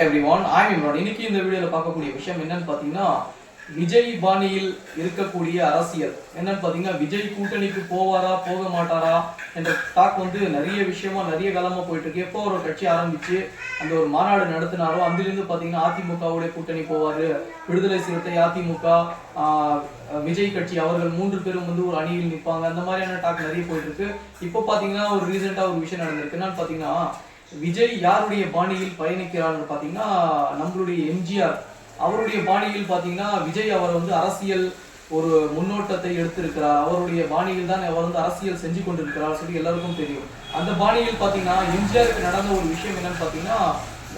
everyone, I'm Imran. இன்னைக்கு இந்த வீடியோல பார்க்கக்கூடிய விஷயம் என்னன்னு பாத்தீங்கன்னா விஜய் பாணியில் இருக்கக்கூடிய அரசியல் என்னன்னு பாத்தீங்கன்னா விஜய் கூட்டணிக்கு போவாரா போக மாட்டாரா என்ற டாக் வந்து நிறைய விஷயமா நிறைய காலமா போயிட்டு இருக்கு. எப்போ ஒரு கட்சி ஆரம்பிச்சு அந்த ஒரு மாநாடு நடத்தினாரோ அதிலிருந்து பாத்தீங்கன்னா அதிமுகவுடைய கூட்டணி போவாரு, விடுதலை சிறுத்தை, அதிமுக, விஜய் கட்சி அவர்கள் 3 பேரும் வந்து ஒரு அணியில் நிற்பாங்க, அந்த மாதிரியான டாக் நிறைய போயிட்டு இருக்கு. இப்போ பாத்தீங்கன்னா ஒரு ரீசெண்டா ஒரு விஷயம் நடந்திருக்கு. என்னன்னு பாத்தீங்கன்னா விஜய் யாருடைய பாணியில் பயணிக்கிறார் பாத்தீங்கன்னா நம்மளுடைய எம்ஜிஆர் அவருடைய பாணியில் பாத்தீங்கன்னா விஜய் அவர் வந்து அரசியல் ஒரு முன்னோட்டத்தை எடுத்திருக்கிறார். அவருடைய பாணியில் தான் அவர் வந்து அரசியல் செஞ்சு கொண்டிருக்கிறார் சொல்லி எல்லாருக்கும் தெரியும். அந்த பாணியில் பாத்தீங்கன்னா எம்ஜிஆருக்கு நடந்த ஒரு விஷயம் என்னன்னு பாத்தீங்கன்னா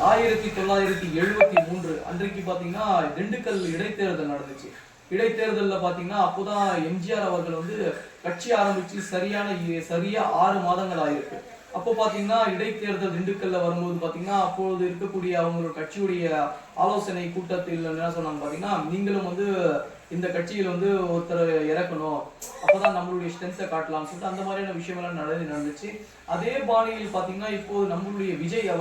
1973 அன்றைக்கு பாத்தீங்கன்னா திண்டுக்கல் இடைத்தேர்தல் நடந்துச்சு. இடைத்தேர்தல்ல பாத்தீங்கன்னா அப்போதான் எம்ஜிஆர் அவர்கள் வந்து கட்சி ஆரம்பிச்சு சரியா 6 மாதங்கள் ஆயிருக்கு. அப்போ பாத்தீங்கன்னா இடைத்தேர்தல் திண்டுக்கல்ல வரும்போது பாத்தீங்கன்னா அப்பொழுது இருக்கக்கூடிய அவங்களோட கட்சியுடைய ஆலோசனை கூட்டத்தில் என்ன சொன்னாங்க பாத்தீங்கன்னா, நீங்களும் வந்து இந்த கட்சியில் வந்து ஒருத்தர் இறக்கணும், அப்பதான் நம்மளுடைய ஸ்ட்ரென்த்தை காட்டலாம்னு சொல்லிட்டு அந்த மாதிரியான விஷயமெல்லாம் நடந்துச்சு. அதே பாணியில் பாத்தீங்கன்னா இப்போ நம்மளுடைய விஜய்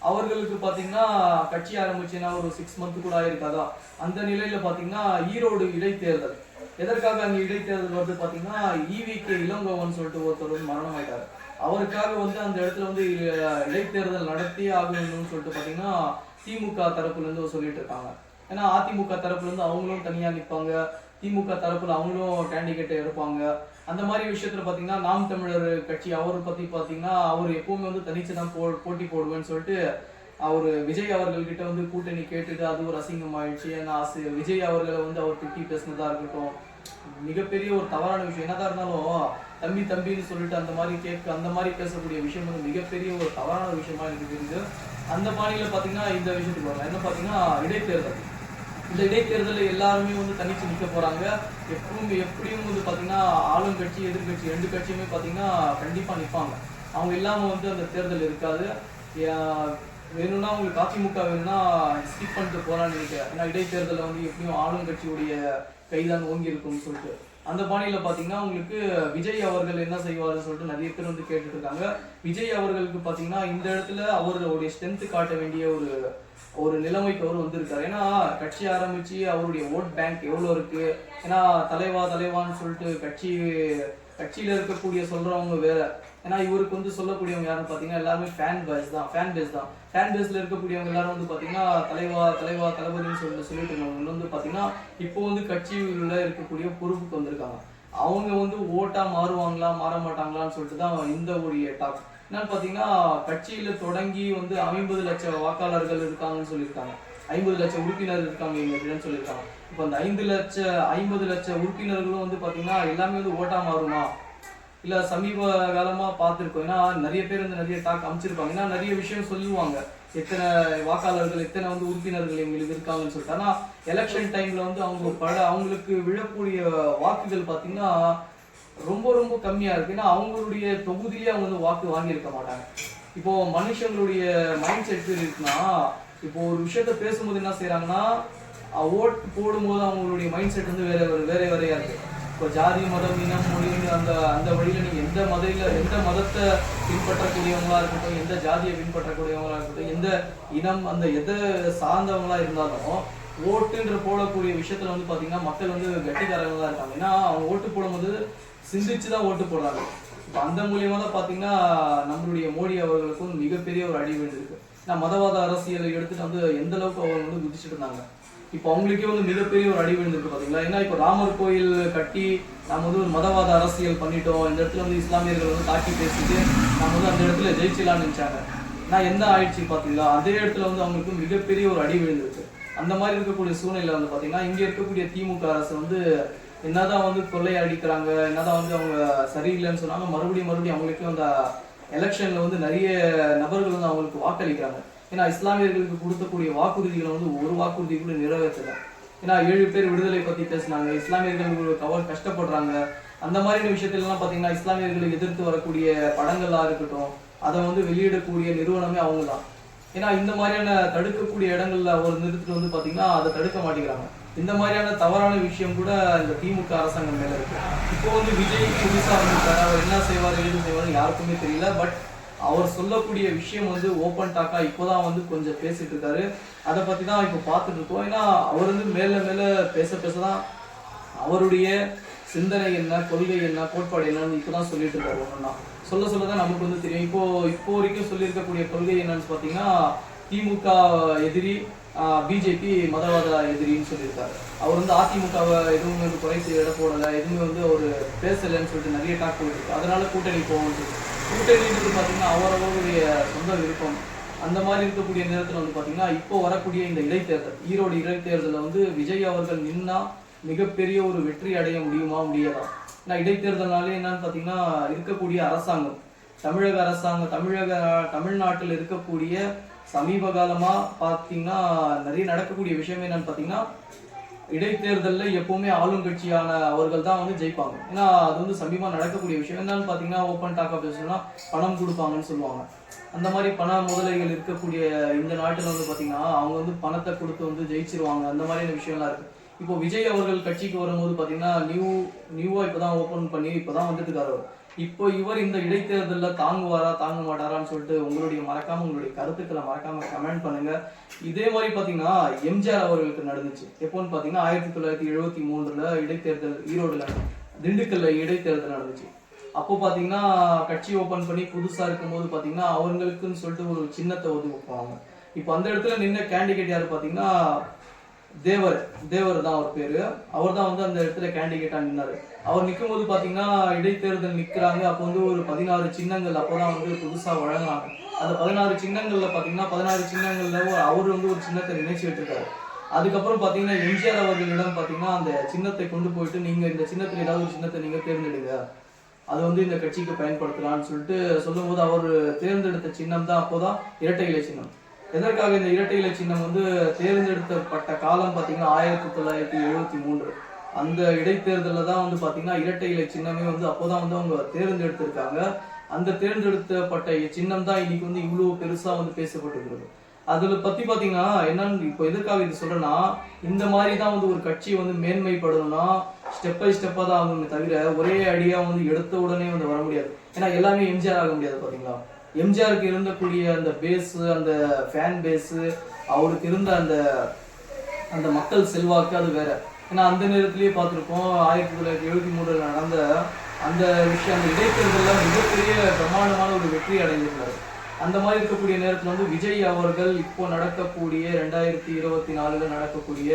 அவர்களுக்கு பாத்தீங்கன்னா கட்சி ஆரம்பிச்சுன்னா ஒரு 6 மந்த் கூட ஆயிருக்காதா. அந்த நிலையில பாத்தீங்கன்னா ஈரோடு இடைத்தேர்தல், எதற்காக அங்க இடைத்தேர்தல் வருது பாத்தீங்கன்னா EVK இளங்கோவன் சொல்லிட்டு ஒருத்தர் வந்து மரணம் ஆயிட்டாரு. அவருக்காக வந்து அந்த இடத்துல வந்து இடைத்தேர்தல் நடத்தியே ஆகணும்னு சொல்லிட்டு பாத்தீங்கன்னா திமுக தரப்புல இருந்து சொல்லிட்டு இருக்காங்க. ஏன்னா அதிமுக தரப்புல இருந்து அவங்களும் தனியா நிற்பாங்க, திமுக தரப்புல அவங்களும் கேண்டிடேட் எடுப்பாங்க. அந்த மாதிரி விஷயத்துல பாத்தீங்கன்னா நாம் தமிழர் கட்சி அவரை பத்தி பாத்தீங்கன்னா அவர் எப்பவுமே வந்து தனிச்சுதான் போட்டி போடுவேன்னு சொல்லிட்டு அவரு விஜய் அவர்கள் கிட்ட வந்து கூட்டணி கேட்டுட்டு அது ஒரு அசிங்கம் ஆயிடுச்சு. ஏன்னா விஜய் அவர்களை வந்து அவர் திட்டி பேசினதா இருக்கட்டும், மிகப்பெரிய ஒரு தவறான விஷயம். என்னதான் இருந்தாலும் தம்பின்னு சொல்லிட்டு அந்த மாதிரி பேசக்கூடிய விஷயம் வந்து மிகப்பெரிய ஒரு தவறான விஷயமா எனக்கு தெரியுது. அந்த பாணியில பாத்தீங்கன்னா இந்த விஷயத்துக்கு வரலாம். என்ன பாத்தீங்கன்னா இடைத்தேர்தல், இந்த இடைத்தேர்தலில் எல்லாருமே வந்து தனிச்சு நிற்க போறாங்க. எப்படியும் வந்து பாத்தீங்கன்னா ஆளுங்கட்சி எதிர்கட்சி 2 கட்சியுமே பாத்தீங்கன்னா கண்டிப்பா நிற்பாங்க. அவங்க இல்லாம வந்து அந்த தேர்தல் இருக்காது. வேணும்னா உங்களுக்கு அதிமுக வேணும்னா ஸ்கிப் பண்ணிட்டு போறான்னு நினைக்கிறேன். ஏன்னா இடைத்தேர்தலில் வந்து எப்படியும் ஆளுங்கட்சியுடைய கைதான் ஓங்கி இருக்கும்னு சொல்லிட்டு அந்த பாணியில பாத்தீங்கன்னா உங்களுக்கு விஜய் அவர்கள் என்ன செய்வாருன்னு சொல்லிட்டு நிறைய பேர் வந்து கேட்டுட்டு இருக்காங்க. விஜய் அவர்களுக்கு பாத்தீங்கன்னா இந்த இடத்துல அவருடைய ஸ்ட்ரென்த் காட்ட வேண்டிய ஒரு நிலைமைக்கு அவர் வந்திருக்காரு. ஏன்னா கட்சி ஆரம்பிச்சு அவருடைய ஓட் பேங்க் எவ்வளவு இருக்கு. ஏன்னா தலைவான்னு சொல்லிட்டு கட்சியில இருக்கக்கூடிய சொல்றவங்க வேற. ஏன்னா இவருக்கு வந்து சொல்லக்கூடியவங்க யாருன்னு பாத்தீங்கன்னா எல்லாருமே ஃபேன் பேஸ்ல இருக்கக்கூடியவங்க எல்லாரும் வந்து பாத்தீங்கன்னா தலைவா தளபதினு சொல்லிட்டு இருந்தவங்க வந்து பாத்தீங்கன்னா இப்போ வந்து கட்சியில இருக்கக்கூடிய பொறுப்புக்கு வந்திருக்காங்க. அவங்க வந்து ஓட்டா மாறுவாங்களா மாற மாட்டாங்களான்னு சொல்லிட்டு தான் இந்த ஒரு டாக். என்னன்னு பாத்தீங்கன்னா கட்சியில தொடங்கி வந்து 50 லட்சம் வாக்காளர்கள் இருக்காங்கன்னு சொல்லியிருக்காங்க, 50 லட்சம் உறுப்பினர் இருக்காங்க எங்கன்னு சொல்லியிருக்காங்க. இப்போ அந்த 50 லட்சம் உறுப்பினர்களும் வந்து பாத்தீங்கன்னா எல்லாமே வந்து ஓட்டா மாறுமா இல்ல சமீப காலமா பார்த்திருக்கோம். ஏன்னா நிறைய பேர் வந்து நிறைய டாக் அமைச்சிருப்பாங்க. ஏன்னா நிறைய விஷயம் சொல்லுவாங்க, எத்தனை வாக்காளர்கள் எத்தனை வந்து உறுப்பினர்கள் எங்களுக்கு இருக்காங்கன்னு சொல்லிட்டு. ஆனா எலெக்ஷன் டைம்ல வந்து அவங்களுக்கு விழக்கூடிய வாக்குகள் பாத்தீங்கன்னா ரொம்ப கம்மியா இருக்கு. ஏன்னா அவங்களுடைய தொகுதியிலேயே அவங்க வந்து வாக்கு வாங்கியிருக்க மாட்டாங்க. இப்போ மனுஷங்களுடைய மைண்ட் செட் இருக்குன்னா, இப்போ ஒரு விஷயத்த பேசும்போது என்ன செய்யறாங்கன்னா ஓட்டு போடும்போது அவங்களுடைய மைண்ட் செட் வந்து வேறையா இருக்கு. இப்போ ஜாதி மதம் இனம் மொழி அந்த வழியில நீங்க எந்த மதத்தை பின்பற்றக்கூடியவங்களா இருக்கட்டும், எந்த ஜாதியை பின்பற்றக்கூடியவங்களா இருக்கட்டும், எந்த இனம் அந்த எதை சார்ந்தவங்களா இருந்தாலும் ஓட்டுன்ற போடக்கூடிய விஷயத்துல வந்து பாத்தீங்கன்னா மக்கள் வந்து கட்டிக்காரங்களா இருக்காங்க. ஏன்னா அவங்க ஓட்டு போடும்போது சிந்திச்சுதான் ஓட்டு போடுறாங்க. இப்போ அந்த மூலியமா தான் பாத்தீங்கன்னா நம்மளுடைய மோடி அவர்களுக்கும் மிகப்பெரிய ஒரு அடி விழுந்திருக்கு. ஏன்னா மதவாத அரசியலை எடுத்துட்டு வந்து எந்த அளவுக்கு அவங்க வந்து குதிச்சுட்டு இருந்தாங்க. இப்போ அவங்களுக்கே வந்து மிகப்பெரிய ஒரு அடி விழுந்திருக்கு பாத்தீங்களா. ஏன்னா இப்போ ராமர் கோயில் கட்டி நம்ம வந்து ஒரு மதவாத அரசியல் பண்ணிட்டோம், இந்த இடத்துல வந்து இஸ்லாமியர்கள் வந்து தாக்கி பேசிட்டு நம்ம வந்து அந்த இடத்துல ஜெயிச்சலான்னு நினைச்சாங்க. நான் என்ன ஆயிடுச்சு பாத்தீங்களா, அதே இடத்துல வந்து அவங்களுக்கு மிகப்பெரிய ஒரு அடி விழுந்திருக்கு. அந்த மாதிரி இருக்கக்கூடிய சூழ்நிலை வந்து பாத்தீங்கன்னா இங்க இருக்கக்கூடிய திமுக அரசு வந்து என்னதான் வந்து கொள்ளையடிக்கிறாங்க, என்னதான் வந்து அவங்க சரியில்லைன்னு சொன்னாங்க, மறுபடியும் அவங்களுக்கு அந்த எலெக்ஷன்ல வந்து நிறைய நபர்கள் வந்து அவங்களுக்கு வாக்களிக்கிறாங்க. ஏன்னா இஸ்லாமியர்களுக்கு கொடுக்கக்கூடிய வாக்குறுதிகளை வந்து ஒரு வாக்குறுதி கூட நிறைவேற்றல. ஏன்னா 7 பேர் விடுதலை பத்தி பேசினாங்க, இஸ்லாமியர்கள் கஷ்டப்படுறாங்க. அந்த மாதிரியான விஷயத்துல பாத்தீங்கன்னா இஸ்லாமியர்களை எதிர்த்து வரக்கூடிய படங்களா இருக்கட்டும், அதை வந்து வெளியிடக்கூடிய நிறுவனமே அவங்க தான். ஏன்னா இந்த மாதிரியான தடுக்கக்கூடிய இடங்கள்ல ஒரு நிறுத்திட்டு வந்து பாத்தீங்கன்னா அதை தடுக்க மாட்டேங்கிறாங்க. இந்த மாதிரியான தவறான விஷயம் கூட இந்த திமுக அரசாங்கம் மேல இருக்கு. இப்போ வந்து விஜய் புதுசா வந்துட்டாரு, அவர் என்ன செய்வார் ஏது செய்வார் யாருக்குமே தெரியல. பட் அவர் சொல்லக்கூடிய விஷயம் வந்து ஓப்பன் டாக்கா இப்போதான் வந்து கொஞ்சம் பேசிட்டு இருக்காரு. அதை பத்தி தான் இப்போ பார்த்துட்டு இருக்கோம். ஏன்னா அவர் வந்து மேல மேல பேச பேசதான் அவருடைய சிந்தனை என்ன, கொள்கை என்ன, கோட்பாடு என்னன்னு இப்போதான் சொல்லிட்டு இருக்காரு. ஒண்ணுன்னா சொல்ல சொல்லதான் நமக்கு வந்து தெரியும். இப்போ வரைக்கும் சொல்லியிருக்கக்கூடிய கொள்கை என்னன்னு பார்த்தீங்கன்னா திமுக எதிரி, பிஜேபி மதவாத எதிரின்னு சொல்லியிருக்காரு. அவர் வந்து அதிமுகவை எதுவும் வந்து குறைத்து இட போடலை, எதுவுமே வந்து அவர் பேசலைன்னு சொல்லிட்டு நிறைய டாக் போயிருக்கு. அதனால கூட்டணி போகுது. கூட்டணின்றது பார்த்தீங்கன்னா அவரவருடைய சொந்த விருப்பம். அந்த மாதிரி இருக்கக்கூடிய நேரத்தில் வந்து பார்த்தீங்கன்னா இப்போ வரக்கூடிய இந்த இடைத்தேர்தல், ஈரோடு இடைத்தேர்தலில் வந்து விஜய் அவர்கள் நின்னா மிகப்பெரிய ஒரு வெற்றி அடைய முடியுமா முடியாதா? ஏன்னா இடைத்தேர்தல்னாலே என்னன்னு பார்த்தீங்கன்னா இருக்கக்கூடிய அரசாங்கம், தமிழக அரசாங்கம், தமிழ்நாட்டில் இருக்கக்கூடிய சமீப காலமா பார்த்தீங்கன்னா நிறைய நடக்கக்கூடிய விஷயம் என்னன்னு பார்த்தீங்கன்னா இடைத்தேர்தலில் எப்பவுமே ஆளுங்கட்சியான அவர்கள் தான் வந்து ஜெயிப்பாங்க. ஏன்னா அது வந்து சமீபமாக நடக்கக்கூடிய விஷயம். என்னன்னு பார்த்தீங்கன்னா ஓப்பன் டாக்கா பேசணும்னா பணம் கொடுப்பாங்கன்னு சொல்லுவாங்க. அந்த மாதிரி பண முதலைகள் இருக்கக்கூடிய இந்த நாட்டில் வந்து பார்த்தீங்கன்னா அவங்க வந்து பணத்தை கொடுத்து வந்து ஜெயிச்சிருவாங்க. அந்த மாதிரியான விஷயம்லாம் இருக்கு. இப்போ விஜய் அவர்கள் கட்சிக்கு வரும்போது பார்த்தீங்கன்னா நியூவா இப்போதான் ஓப்பன் பண்ணி இப்போதான் வந்துட்டு இருக்காரு. இப்போ இவர் இந்த இடைத்தேர்தலில் தாங்குவாரா தாங்க மாட்டாரான்னு சொல்லிட்டு உங்களுடைய கருத்துக்களை மறக்காம கமெண்ட் பண்ணுங்க. இதே மாதிரி பார்த்தீங்கன்னா எம்ஜிஆர் அவர்களுக்கு நடந்துச்சு. எப்போன்னு பார்த்தீங்கன்னா 1973 இடைத்தேர்தல் ஈரோடுல திண்டுக்கல்ல இடைத்தேர்தல் நடந்துச்சு. அப்போ பார்த்தீங்கன்னா கட்சி ஓப்பன் பண்ணி புதுசா இருக்கும்போது பார்த்தீங்கன்னா அவங்களுக்குன்னு சொல்லிட்டு ஒரு சின்னத்தை ஒதுக்குவாங்க. இப்போ அந்த இடத்துல நின்ன கேண்டிடேட் யாரு பார்த்தீங்கன்னா தேவர் தான் அவர் பேரு. அவர் தான் வந்து அந்த இடத்துல கேண்டிடேட்டா நின்னாரு. அவர் நிற்கும் போது பாத்தீங்கன்னா இடைத்தேர்தல் நிக்கிறாங்க. அப்போ வந்து ஒரு 16 சின்னங்கள் அப்போதான் வந்து புதுசா வழங்குறாங்க. அந்த 16 சின்னங்கள்ல பாத்தீங்கன்னா 16 சின்னங்கள்ல அவர் வந்து ஒரு சின்னத்தை நினைச்சு விட்டுருக்காரு. அதுக்கப்புறம் பாத்தீங்கன்னா எம்ஜிஆர் அவர்களிடம் பாத்தீங்கன்னா அந்த சின்னத்தை கொண்டு போயிட்டு நீங்க இந்த சின்னத்துல ஏதாவது ஒரு சின்னத்தை நீங்க தேர்ந்தெடுங்க, அது வந்து இந்த கட்சிக்கு பயன்படுத்தலாம்னு சொல்லிட்டு சொல்லும் போது அவர் தேர்ந்தெடுத்த சின்னம் தான் அப்போதான் இரட்டை இலை சின்னம். எதற்காக இந்த இரட்டை இலை சின்னம் வந்து தேர்ந்தெடுக்கப்பட்ட காலம் பார்த்தீங்கன்னா 1973 அந்த இடைத்தேர்தலில் தான் வந்து பார்த்தீங்கன்னா இரட்டை இலை சின்னமே வந்து அப்போதான் வந்து அவங்க தேர்ந்தெடுத்திருக்காங்க. அந்த தேர்ந்தெடுக்கப்பட்ட சின்னம் தான் இன்னைக்கு வந்து இவ்வளோ பெருசா வந்து பேசப்பட்டிருக்கிறது. அதுல பத்தி பாத்தீங்கன்னா என்னன்னு இப்போ எதற்காக இது சொல்றேன்னா இந்த மாதிரி தான் வந்து ஒரு கட்சி வந்து மேன்மைப்படணும்னா ஸ்டெப் பை ஸ்டெப்பா தான் ஆகணுமே தவிர ஒரே அடியா வந்து எடுத்த உடனே வந்து வர முடியாது. ஏன்னா எல்லாமே எம்ஜிஆர் ஆக முடியாது. பாத்தீங்களா எம்ஜிஆருக்கு இருந்தக்கூடிய அந்த பேஸ், அந்த ஃபேன் பேஸ், அவருக்கு இருந்த அந்த மக்கள் செல்வாக்கு அது வேற. ஏன்னா அந்த நேரத்திலேயே பார்த்துருக்கோம் 1973 நடந்த அந்த விஷயம், அந்த இடைத்தேர்தலில் மிகப்பெரிய பிரமாண்டமான ஒரு வெற்றி அடைந்திருந்தார். அந்த மாதிரி இருக்கக்கூடிய நேரத்தில் வந்து விஜய் அவர்கள் இப்போ நடக்கக்கூடிய 2024 நடக்கக்கூடிய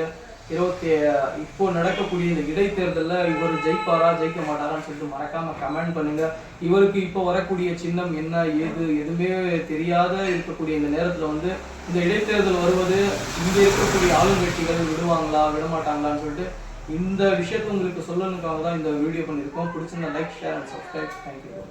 இப்போ நடக்கக்கூடிய இந்த இடைத்தேர்தலில் இவர் ஜெயிப்பாரா ஜெயிக்க மாட்டாரான்னு சொல்லிட்டு மறக்காம கமெண்ட் பண்ணுங்க. இவருக்கு இப்போ வரக்கூடிய சின்னம் என்ன ஏது எதுவுமே தெரியாத இருக்கக்கூடிய இந்த நேரத்தில் வந்து இந்த இடைத்தேர்தல் வருவது இங்கே இருக்கக்கூடிய ஆளுங்கட்சிகள் விடுவாங்களா விடமாட்டாங்களான்னு சொல்லிட்டு இந்த விஷயத்தை உங்களுக்கு சொல்லணுக்காக தான் இந்த வீடியோ பண்ணியிருக்கோம். பிடிச்சிருந்தா like, share and subscribe. Thank you.